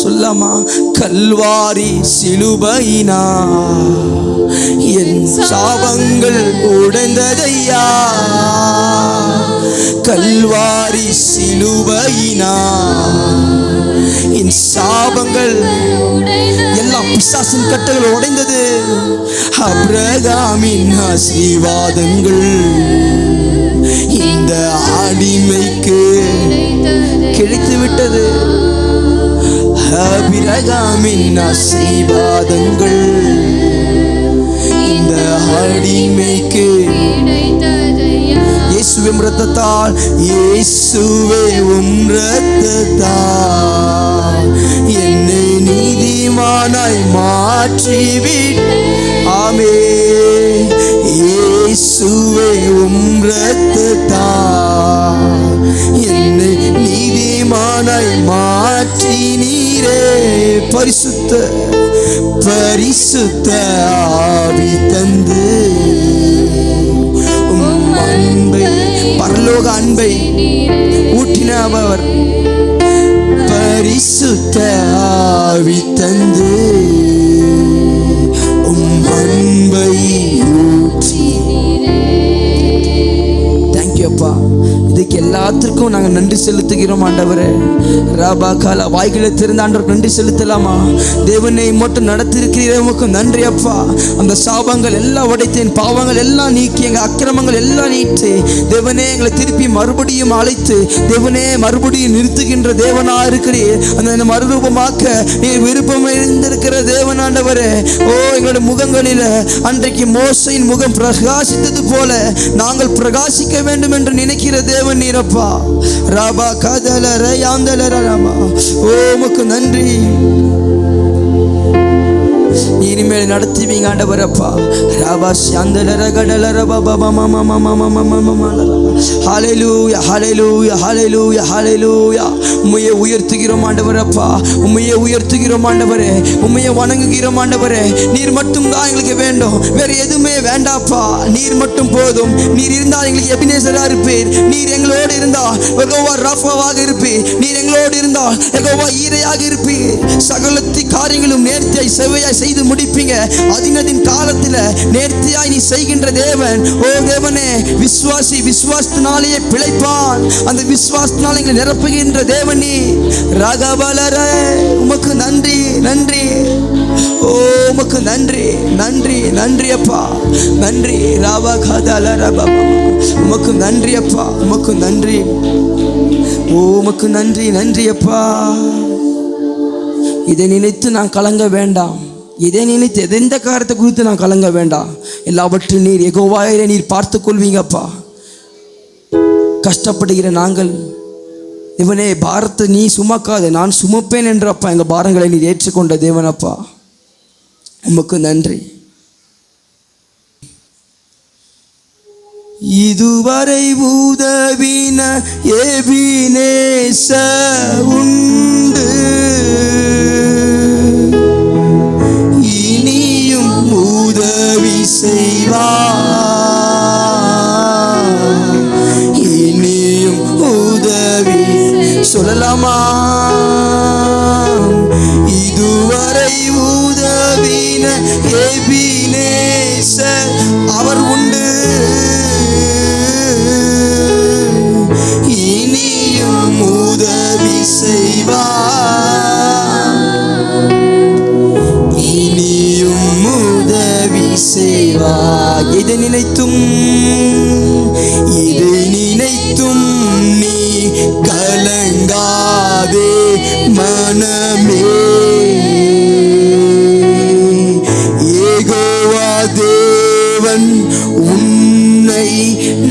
சொல்லாமா? கல்வாரி சிலுவையினா என் சாபங்கள் உடைந்ததையா, கல்வாரி சிலுவையினா என் சாபங்கள் எல்லாம் பிசாசின் கட்டுகள் உடைந்தது. ஆபிரகாமின் ஆசீர்வாதங்கள் இந்த அடிமைக்கு கிடைத்து விட்டது. ஆபிரகாமின் ஆசீர்வாதங்கள் இந்த அடிமைக்கு இயேசுவே இரத்தத்தால், இயேசுவே இரத்தத்தால் என்னை நீதிமானாய் மாற்றிவிட்ட. ஆமென். இயேசுவே இரத்தத்தால் என்னை நீதிமானாய் மாற்றி நீரே. பரிசுத்த பரிசுத்த ஆவி தந்து அன்பை பரலோக அன்பை ஊற்றினவர். பரிசுத்த ஆவி தந்து அன்பை ஊற்றி. தேங்க்யூ அப்பா. இதுக்கு எல்லாத்திற்கும் உமக்கும் நாங்கள் நன்றி செலுத்துகிறோம் ஆண்டவரே. ராபா காலா வாய்களை திறந்த ஆண்டவர் நன்றி செலுத்தலாமா? தேவனை மட்டும் நடத்திருக்கிறீரே உமக்கு நன்றி அப்பா. அந்த சாபங்கள் எல்லாம் உடைத்தேன், பாவங்கள் எல்லாம் நீக்கி, எங்கள் அக்கிரமங்கள் எல்லாம் நீட்டு தேவனே எங்களை திருப்பி மறுபடியும் அழைத்து தேவனே மறுபடியும் நிறுத்துகின்ற தேவனா இருக்கிறீர். அந்த மறுரூபமாக்க நீ விருப்பம் இருந்திருக்கிற தேவன் ஆண்டவரே. ஓ எங்களுடைய முகங்களில் அன்றைக்கு மோசையின் முகம் பிரகாசித்தது போல நாங்கள் பிரகாசிக்க வேண்டும் என்று நினைக்கிற தேவன் நீரப்பா. ராபா காதலர யாந்தலர ராமா. ஓ உமக்கு நன்றி. இனிமேல் நடத்துவீங்க ஆண்டவரப்பா. ராபா சாந்தலர கடலர பாபா மாமா மாமா மாமா மாமா. ஹல்லேலூயா ஹல்லேலூயா ஹல்லேலூயா ஹல்லேலூயா. உம்மையே உயர்த்துகிறோம் ஆண்டவரப்பா. உம்மையே உயர்த்துகிறோம் ஆண்டவரே. உம்மையே வணங்குகிறோம் ஆண்டவரே. நீர் மட்டும் தான் எங்களுக்கு வேண்டும், வேற எதுவுமே வேண்டாப்பா. நீர் மட்டும் போதும். நீர் இருந்தால் எங்களுக்கு எபினேசரா இருப்பீர். நீர் எங்களோடு இருந்தால் யெகோவா ராஃபாவாக இருப்பீர். நீர் எங்களோடு இருந்தால் யெகோவா ஈரையாக இருப்பீர். சகலத்தி காரியங்களும் நேர்த்தியாய் செவ்வையாய் செய்து முடிப்பீங்க. அதினதின் காலத்தில் நேர்த்தியாய் நீ செய்கின்ற தேவன். ஓ தேவனே, விசுவாசி விசுவாசத்தினாலேயே பிழைப்பான். அந்த விசுவாசத்தினால எங்களை நிரப்புகின்ற தேவன் நீ. ராகபலர உமக்கு நன்றி நன்றி. ஓ உமக்கு நன்றி நன்றி நன்றி அப்பா. நன்றி ராபா காதால ராபா. உமக்கு நன்றி அப்பா. உமக்கு நன்றி. ஓ உமக்கு நன்றி நன்றி அப்பா. இதை நினைத்து நான் கலங்க வேண்டாம். இதை நினைத்து எந்த காரியத்தை குறித்து நான் கலங்க வேண்டாம். எல்லாவற்றையும் நீர் யெகோவாயிரே நீர் பார்த்து கொள்வீங்கப்பா. கஷ்டப்படுகிற நாங்கள் இவனே பாரத்தை நீ சுமக்காத, நான் சுமப்பேன் என்று அப்பா எங்கள் பாரங்களை நீர் ஏற்றுக்கொண்ட தேவனப்பா. உமக்கு நன்றி. இதுவரை உதவின எபினேச உண்டு, இனியும் உதவி செய்வார். இனியும் உதவி சொல்லலாமா? இதுவரை உதவின எபினேச அவர் உண்டு, இனியும் உதவி செய்வார். இனியும் உதவி செய்வார். எதை நினைத்தும் நீ கலங்காதே மனமே. யெகோவா தேவன் உன்னை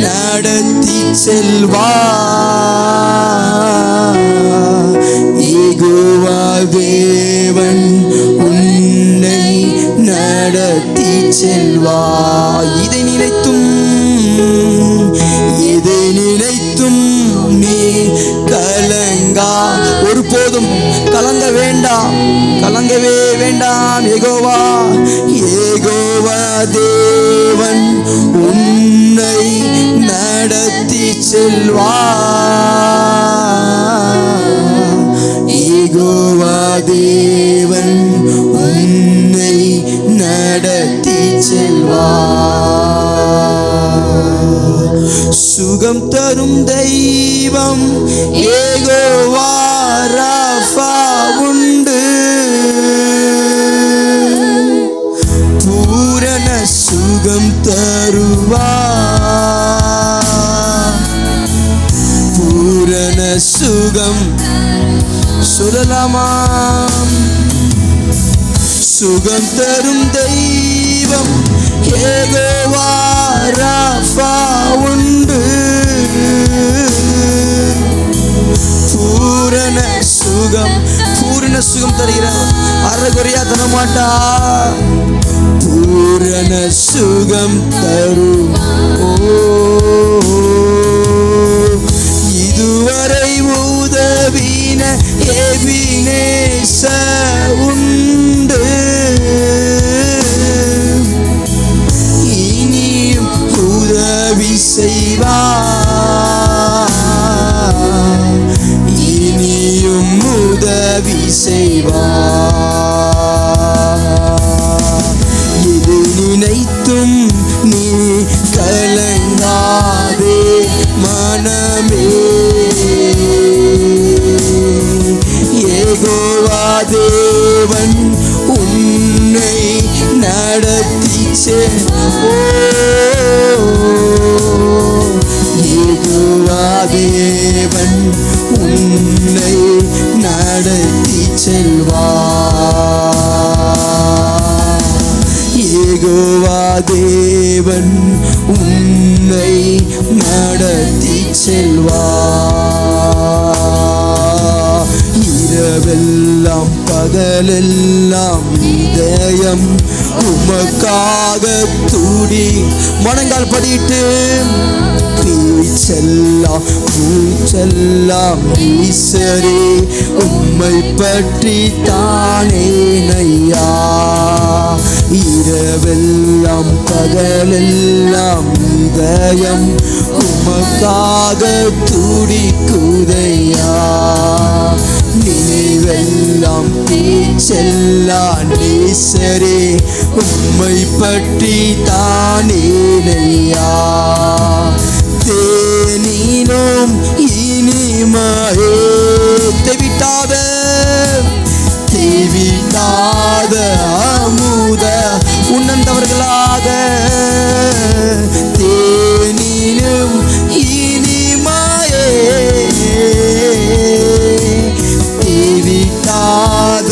நடத்தி செல்வார். யெகோவா தேவன் உன்னை நடத்தி செல்வார். இதை நினைத்தும் நீ கலங்கா. ஒருபோதும் கலங்க வேண்டாம், கலங்கவே வேண்டாம். யெகோவா தேவன் உன்னை நடத்தி செல்வார். யெகோவா தேவன் உன்னை நடத்தி செல்வார். சுகம் தரும் தெய்வம் யெகோவா ராஃபா உண்டு, பூரண சுகம் தருவார். பூரண சுகம் சொல்லலாமா? சுகம் தரும் தெய்வம் யெகோவா ராஃபா உண்டு, பூரண சுகம். பூரண சுகம் தருகிறார், அறகுறையா தரமாட்டா. பூரண சுகம் தரும். இதுவரை உதவின எபினேச உண்டு, இனியும் உதவி செய்வார். இனியும் உதவி செய்வார். இது நினைத்தும் நீ கலங்காதே மனமே. யெகோவா தேவன் உன்னை நடத்தி செல்வார். யெகோவா தேவன் உன்னை நடத்தி செல்வார். இரவெல்லாம் பகலெல்லாம் இதயம் உமக்காக துடி. முழங்கால் படிட்டு பேச்செல்லாம் பூச்செல்லாம் ஈசரே உம்மை பற்றி தானே நையா. இரவெல்லாம் பகலெல்லாம் இதயம் உமக்காக துடிக்குதையா. நினைவெல்லாம் பேச்செல்லாம் நேசரே உம்மை பற்றி தானே நையா. தேனினும் இனிமையே தெவிட்டாத அமுத உணர்ந்தவர்களாக. தேனினும் இனிமையே தெவிட்டாத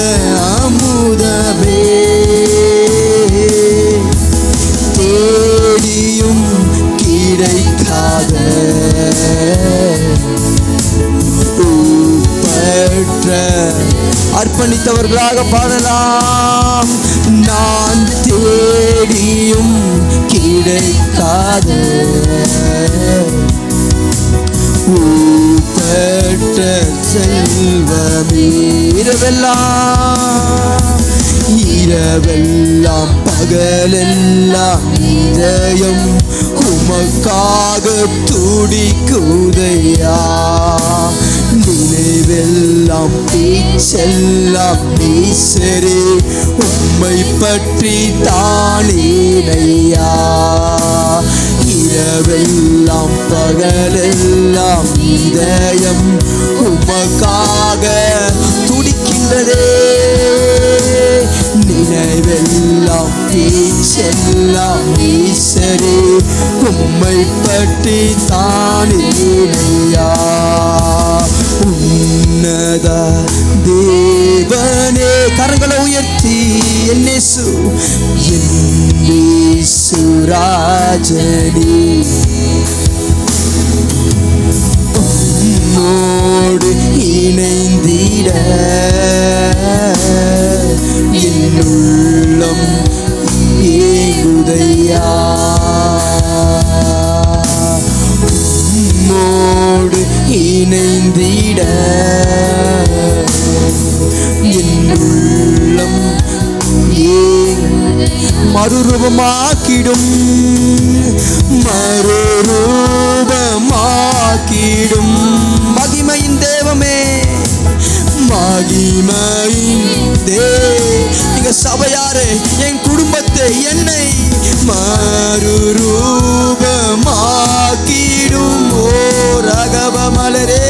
அமுதமே தேடியும் கிடைக்காத அர்ப்பணித்தவர்களாக பாடலாம். நான் தேடியும் கிடைக்காத பெற்ற செல்வமே. இரவெல்லாம் பகலெல்லாம் இதயம் உமக்காக துடிக்குதையா. நினைவெல்லாம் பேச்செல்லாம் நேசரே உம்மை பற்றி தானே நையா. இரவெல்லாம் பகலெல்லாம் இதயம் உமக்காக துடிக்கின்றதே. நினைவெல்லாம் பேச்செல்லாம் நேசரே உம்மை பற்றி தானே நையா. உன்னத தேவனே கரங்களை உயர்த்தி என்னேசு ராஜனே உம்மோடு இணைந்திட என் உள்ளம் ஏங்குதையா. உம்மோடு இணைந்திட என் உள்ளம் மறுரூபமாக்கிடும் மறுரூபமாக்கிடும். மகிமையின் தேவமே மகிமையின் நீங்க சபையாரே என் குடும்பத்தை என்னை மறுரூபமாக்கிடும். ஓ ரகவ மலரே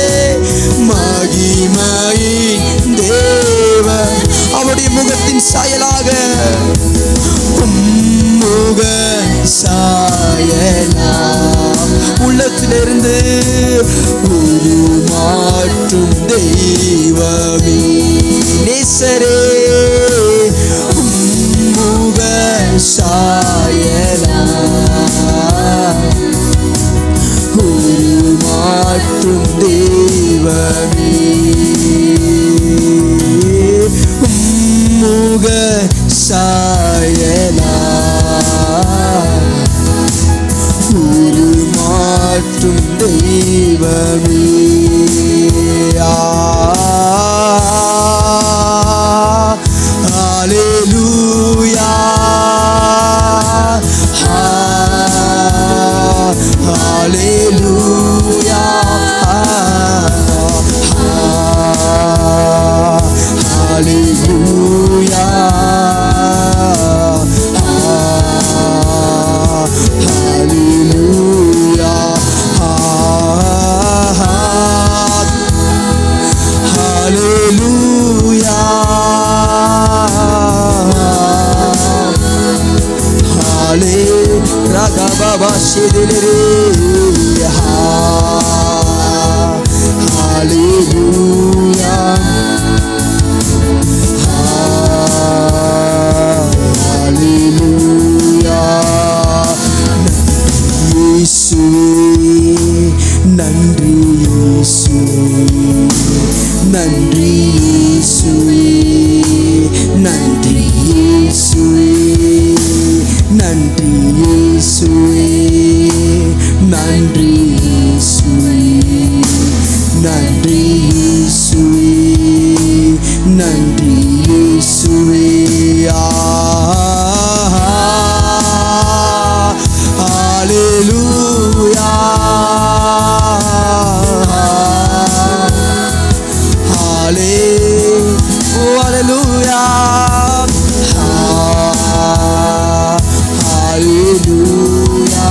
மகிமையின் தேவ அவருடைய முகத்தின் சாயலாக முக சாயலா உள்ளத்திலிருந்து உருமாற்றும் தெய்வமே நேசரே முக சாயலா உருமாற்றும் தெய்வமே முக சாயலா உருமாற்றும் தெய்வமே. ஹல்லேலூயா ஹல்லேலூயா ஹல்லேலூயா ஹாலே ரகபபா ஷிதிலிரே ஹalleluya ஹalleluya இயேசுவே நன்றி இயேசுவே நன்றி இயேசுவே நன்றி இயேசுவே நன்றி இயேசுவே நன்றி இயேசுவே நன்றி இயேசுவே நன்றி இயேசுவே ஹalleluya ஹalleluya ஹalleluya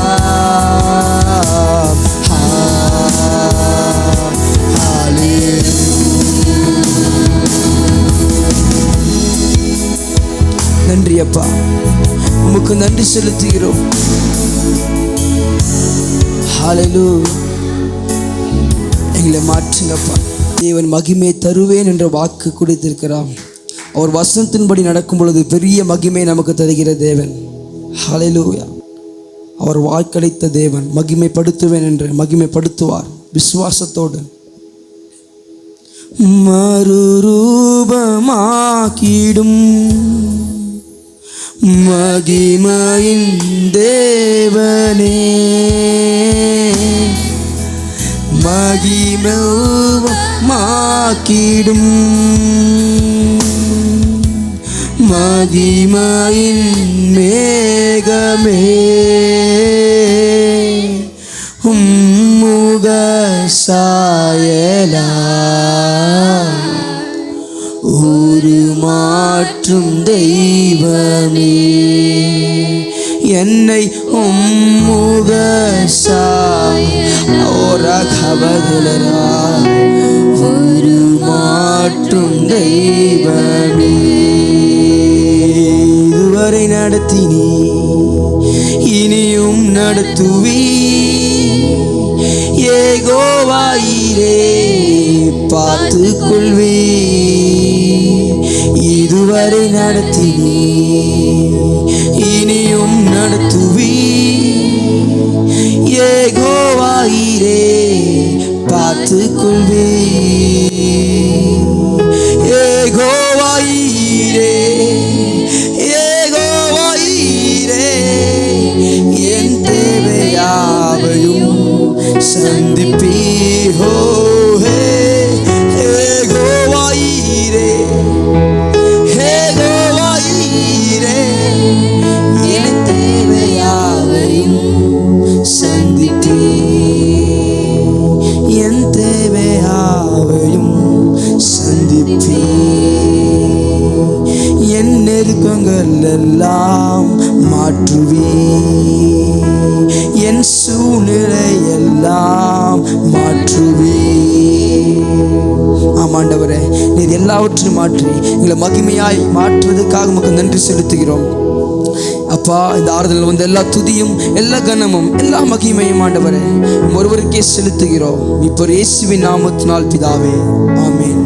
நன்றி அப்பா, உமக்கு நன்றி செலுத்துகிறோம். ஹalleluya. எங்களை மாற்றுங்கப்பா. தேவன் மகிமை தருவேன் என்ற வாக்கு கொடுத்திருக்கிறார். அவர் வசனத்தின்படி நடக்கும் பொழுது பெரிய மகிமை நமக்கு தருகிற தேவன். ஹalleluya. அவர் வாக்களித்த தேவன் மகிமைப்படுத்துவேன் என்று மகிமைப்படுத்துவார் விசுவாசத்தோடு. மறுரூபமாக்கிடும் மகிமையின் தேவனே, மகிமைமாக்கிடும் மகிமையின் மேகமே, உம்முக சாயலா ஒரு மாற்றும் தெய்வமே, என்னை உம்முக சாயலா ஒரு மாற்றும் தெய்வமே. இதுவரை நடத்தினீ இனியும் நடத்துவீ, யெகோவாயிரே பார்த்துக் கொள்வே. இதுவரை நடத்தினீ இனியும் நடத்துவீ, யெகோவாயிரே பார்த்துக் கொள்வே. யெகோவாயிரே யெகோவாயிரே என் தேவையாவையும் சந்திப்பீரோ. யெகோவாயிரே யெகோவாயிரே என் தேவையாவையும் சந்திப்பீர், என் தேவையாவையும் சந்திப்பீர். என் நெருக்கங்கள் எல்லாம் மாற்றுவீர், என் சூழ்நிலை எல்லாம் மாற்றுவீர். ஆமாண்டவரே, நீர் எல்லாவற்றையும் மாற்றி எங்களை மகிமையாய் மாற்றுவதற்காக உமக்கு நன்றி செலுத்துகிறோம் அப்பா. இந்த ஆறுதல் வந்து எல்லா துதியும் எல்லா கனமும் எல்லா மகிமையும் ஆண்டவரே ஒருவருக்கே செலுத்துகிறோம். இப்போ இயேசுவின் நாமத்தினால் பிதாவே, ஆமென்.